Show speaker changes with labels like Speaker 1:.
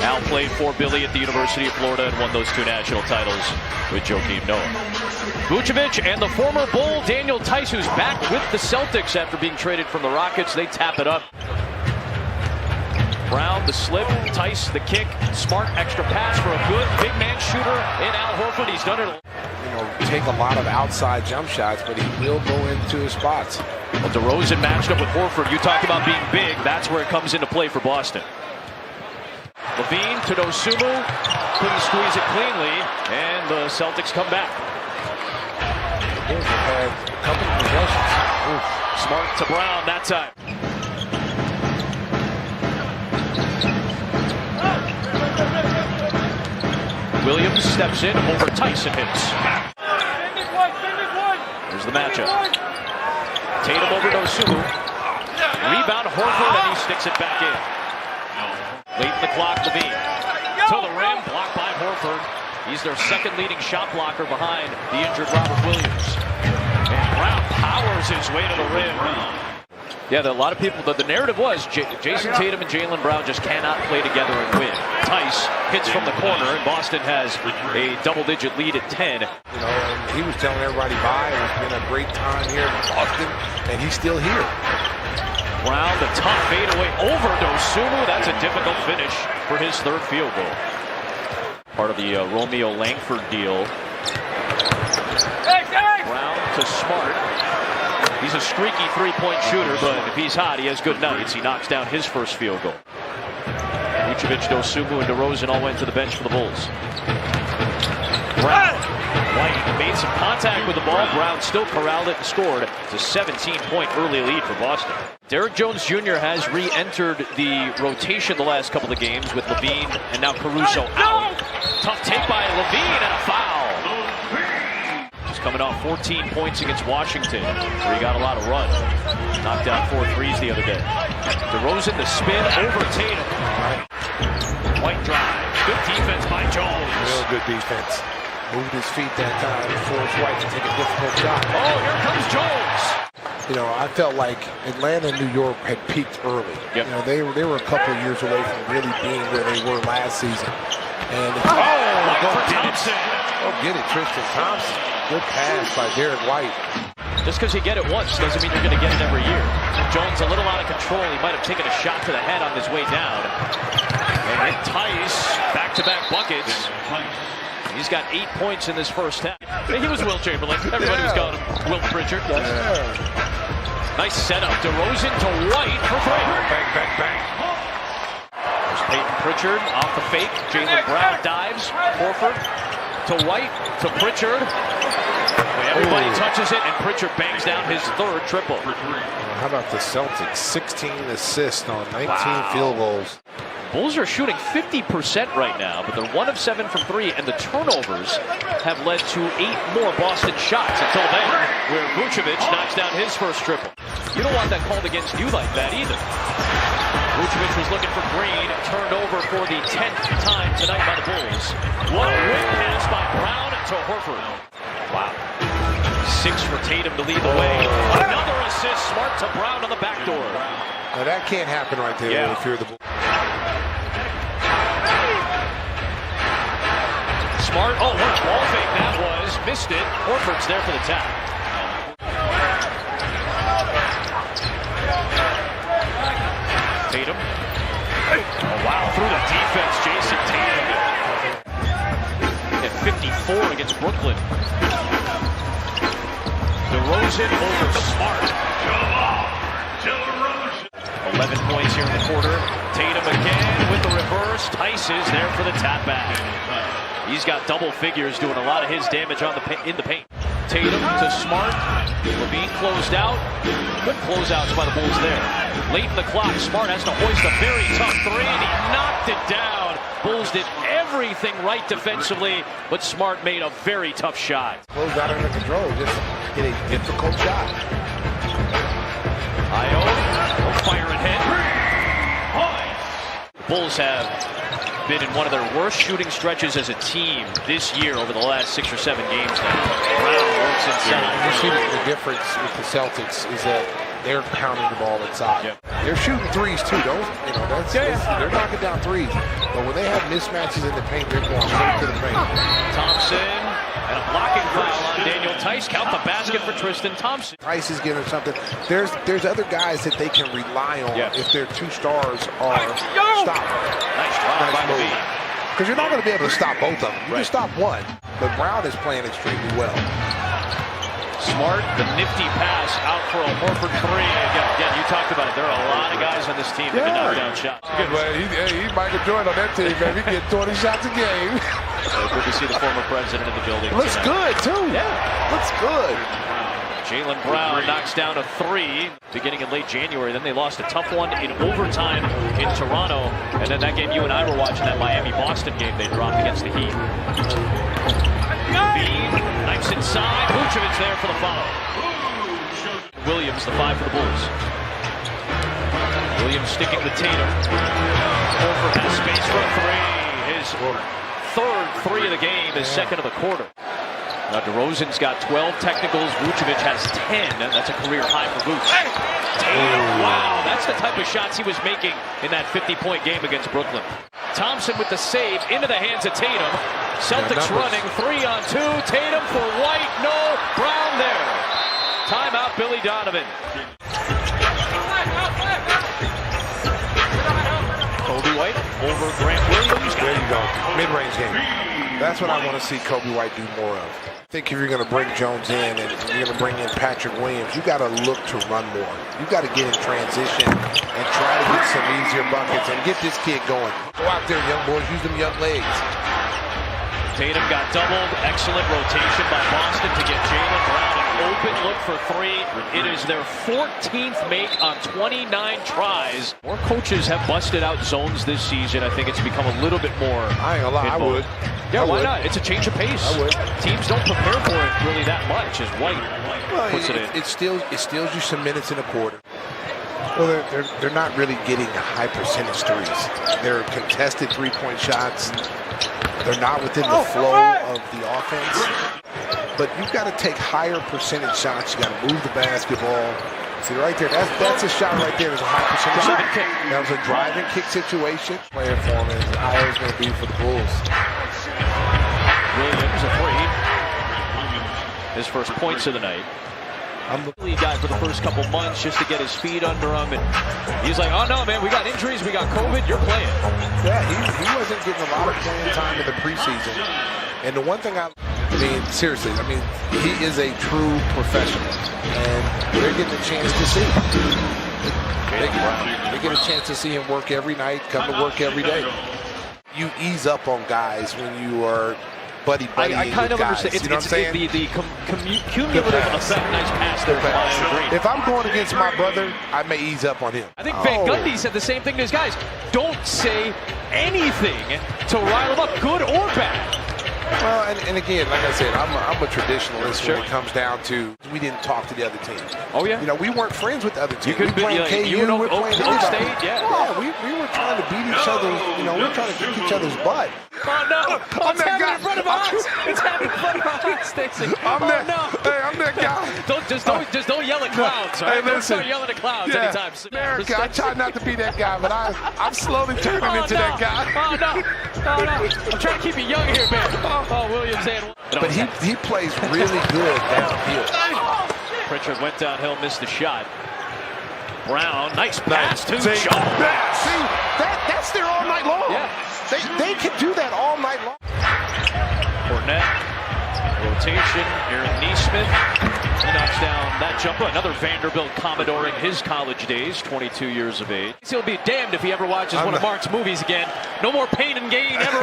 Speaker 1: Al played for Billy at the University of Florida and won those 2 national titles with Joakim Noah. Vucevic and the former Bull Daniel Tice, who's back with the Celtics after being traded from the Rockets. They tap it up. Brown, the slip, Tice, the kick, Smart, extra pass for a good big man shooter in Al Horford. He's done it.
Speaker 2: Take a lot of outside jump shots, but he will go into his spots.
Speaker 1: Well, DeRozan matched up with Horford. You talk about being big. That's where it comes into play for Boston. Levine to Dosunmu. Couldn't squeeze it cleanly, and the Celtics come back.
Speaker 2: They've had a couple of possessions.
Speaker 1: Smart to Brown that time. Williams steps in over Tyson hits. Here's the matchup. Tatum over Dosunmu. Rebound Horford, and he sticks it back in. Late in the clock, Levine. To the rim, blocked by Horford. He's their second leading shot blocker behind the injured Robert Williams. And Brown powers his way to the rim. Yeah, a lot of people, the narrative was Jason Tatum and Jaylen Brown just cannot play together and win. Tice hits from the corner, and Boston has a double-digit lead at 10.
Speaker 2: And he was telling everybody bye. It's been a great time here in Boston, and he's still here.
Speaker 1: Brown, the tough fadeaway over Dosunmu. That's a difficult finish for his 3rd field goal. Part of the Romeo Langford deal. Brown to Smart. He's a streaky 3-point shooter, but if he's hot, he has good nights. He knocks down his first field goal. Vucevic, Dosunmu, and DeRozan all went to the bench for the Bulls. Brown. White made some contact with the ball. Brown still corralled it and scored. It's a 17-point early lead for Boston. Derrick Jones Jr. has re-entered the rotation the last couple of games with Levine and now Caruso out. Tough take by Levine and a foul. He's coming off 14 points against Washington, where he got a lot of run. Knocked down 4 threes the other day. DeRozan, the spin over Tatum. White drive. Good defense by Jones.
Speaker 2: Real good defense. Moved his feet that time and forced White to take a difficult shot.
Speaker 1: Oh, here comes Jones.
Speaker 2: I felt like Atlanta and New York had peaked early.
Speaker 1: Yep.
Speaker 2: They were a couple of years away from really being where they were last season. And
Speaker 1: go Thompson.
Speaker 2: Oh, get it, Tristan Thompson. Good pass by Derrick White.
Speaker 1: Just because you get it once doesn't mean you're going to get it every year. Jones a little out of control. He might have taken a shot to the head on his way down. And then Tice, back-to-back buckets. He's got 8 points in this first half. He was Will Chamberlain. Everybody was calling him Will Pritchard. Yes. Yeah. Nice setup. DeRozan to White for 3.
Speaker 2: Bang, bang, bang.
Speaker 1: There's Peyton Pritchard off the fake. Jaylen Brown dives. Horford to White to Pritchard. Everybody touches it, and Pritchard bangs down his 3rd triple.
Speaker 2: How about the Celtics? 16 assists on 19 field goals.
Speaker 1: Bulls are shooting 50% right now, but they're 1 of 7 from 3, and the turnovers have led to 8 more Boston shots until then, where Vucevic knocks down his first triple. You don't want that called against you like that either. Vucevic was looking for Green, turned over for the 10th time tonight by the Bulls. What a whip pass by Brown to Horford. Wow. 6 for Tatum to lead the way. Another assist, Smart to Brown on the back door.
Speaker 2: Now that can't happen right there if you're the Bulls.
Speaker 1: Smart, what a ball fake that was. Missed it. Horford's there for the tap. Tatum. Oh, wow, through the defense, Jason Tatum. At 54 against Brooklyn. DeRozan over Smart. 11 points here in the quarter. Tatum again with the reverse. Tice is there for the tap back. He's got double figures doing a lot of his damage in the paint. Tatum to Smart. Levine closed out. Good closeouts by the Bulls there. Late in the clock, Smart has to hoist a very tough 3, and he knocked it down. Bulls did everything right defensively, but Smart made a very tough shot.
Speaker 2: Closed out under control, just hit a difficult shot.
Speaker 1: Io, fire ahead. Bulls have been in one of their worst shooting stretches as a team this year over the last 6 or 7 games now. Brown works inside.
Speaker 2: You see the difference with the Celtics is that they're pounding the ball inside.
Speaker 1: Yep.
Speaker 2: They're shooting threes too. Those, they're knocking down threes. But when they have mismatches in the paint, they're going straight to the paint.
Speaker 1: Thompson and a blocking foul on Daniel Tice. Count the basket for Tristan Thompson.
Speaker 2: Tice is giving something. There's other guys that they can rely on if their two stars are stopped.
Speaker 1: Nice drive by Levine.
Speaker 2: Because you're not going to be able to stop both of them. You can stop one. But Brown is playing extremely well.
Speaker 1: Smart, the nifty pass out for a Horford three. Again, you talked about it. There are a lot of guys on this team that can knock down shots.
Speaker 2: He's Michael Jordan on that team, man. He get 20 shots a game.
Speaker 1: Good to see the former president in the building.
Speaker 2: Looks
Speaker 1: tonight.
Speaker 2: good, too. Yeah. Looks good.
Speaker 1: Jaylen Brown knocks down a three beginning in late January. Then they lost a tough one in overtime in Toronto. And then that game you and I were watching, that Miami-Boston game they dropped against the Heat. Knifes inside. Vucevic there for the foul. Williams, the 5 for the Bulls. Williams sticking with Tatum. Horford has space for a three. His third three of the game, his second of the quarter. Now DeRozan's got 12 technicals. Vucevic has 10. That's a career high for Vuce. Tatum, wow, that's the type of shots he was making in that 50-point game against Brooklyn. Thompson with the save into the hands of Tatum. Celtics running 3-on-2. Tatum for White. No. Brown there. Timeout, Billy Donovan. Kobe White over Grant Williams.
Speaker 2: There you go. Mid-range game. That's what I want to see Kobe White do more of. I think if you're going to bring Jones in and you're going to bring in Patrick Williams, you got to look to run more. You got to get in transition and try to get some easier buckets and get this kid going. Go out there, young boys. Use them young legs.
Speaker 1: Tatum got doubled. Excellent rotation by Boston to get Jaylen Brown an open look for three. It is their 14th make on 29 tries. More coaches have busted out zones this season. I think it's become a little bit more.
Speaker 2: I ain't gonna lie, I would.
Speaker 1: Yeah, why not? It's a change of pace.
Speaker 2: I would.
Speaker 1: Teams don't prepare for it really that much as White puts it in.
Speaker 2: It steals you some minutes in a quarter. Well, they're not really getting high percentage threes. They're contested three-point shots. They're not within the flow of the offense. But you've got to take higher percentage shots. You got to move the basketball. See right there, that's a shot right there. There's a high percentage shot. That was a drive and kick situation. Player for him is how it's going to be for the Bulls.
Speaker 1: Williams a three. His first points of the night. He got for the first couple months just to get his feet under him, and he's like, "Oh no, man, we got injuries, we got COVID. You're playing."
Speaker 2: Yeah, he wasn't getting a lot of playing time in the preseason. And the one thing I mean, seriously, I mean, he is a true professional, and they're getting a chance to see him. They get a chance to see him work every night, come to work every day. You ease up on guys when you are buddy.
Speaker 1: I kind of understand.
Speaker 2: You know what I'm saying?
Speaker 1: The cumulative effect. Nice pass there.
Speaker 2: If I'm going against my brother, I may ease up on him.
Speaker 1: I think Van Gundy said the same thing to his guys. Don't say anything to rile them up, good or bad.
Speaker 2: Well, and again, like I said, I'm a traditionalist when it comes down to we didn't talk to the other team.
Speaker 1: Oh yeah.
Speaker 2: You know, we weren't friends with the other team.
Speaker 1: You could be like,
Speaker 2: KU, we're playing
Speaker 1: Oak State, yeah.
Speaker 2: We were trying to beat each other. You know, we were trying to kick each other's butt.
Speaker 1: Oh no!
Speaker 2: I'm that guy.
Speaker 1: In front of us. It's happening in front of us, Stacey.
Speaker 2: I'm that guy.
Speaker 1: Don't yell at clouds. Right?
Speaker 2: Hey, listen.
Speaker 1: Don't start yelling at clouds anytime soon.
Speaker 2: America, I try not to be that guy, but I'm slowly turning into that guy.
Speaker 1: Oh no! I'm trying to keep you young here, man. Oh, Williams and.
Speaker 2: But he plays really good downhill.
Speaker 1: Pritchard went downhill, missed the shot. Brown, nice pass to Jones.
Speaker 2: See, that's there all night long.
Speaker 1: Yeah.
Speaker 2: They can do that all night long.
Speaker 1: Fournette, rotation, Aaron Neesmith. He knocks down that jumper. Another Vanderbilt Commodore in his college days, 22 years of age. He'll be damned if he ever watches one of Mark's movies again. No more pain and gain ever.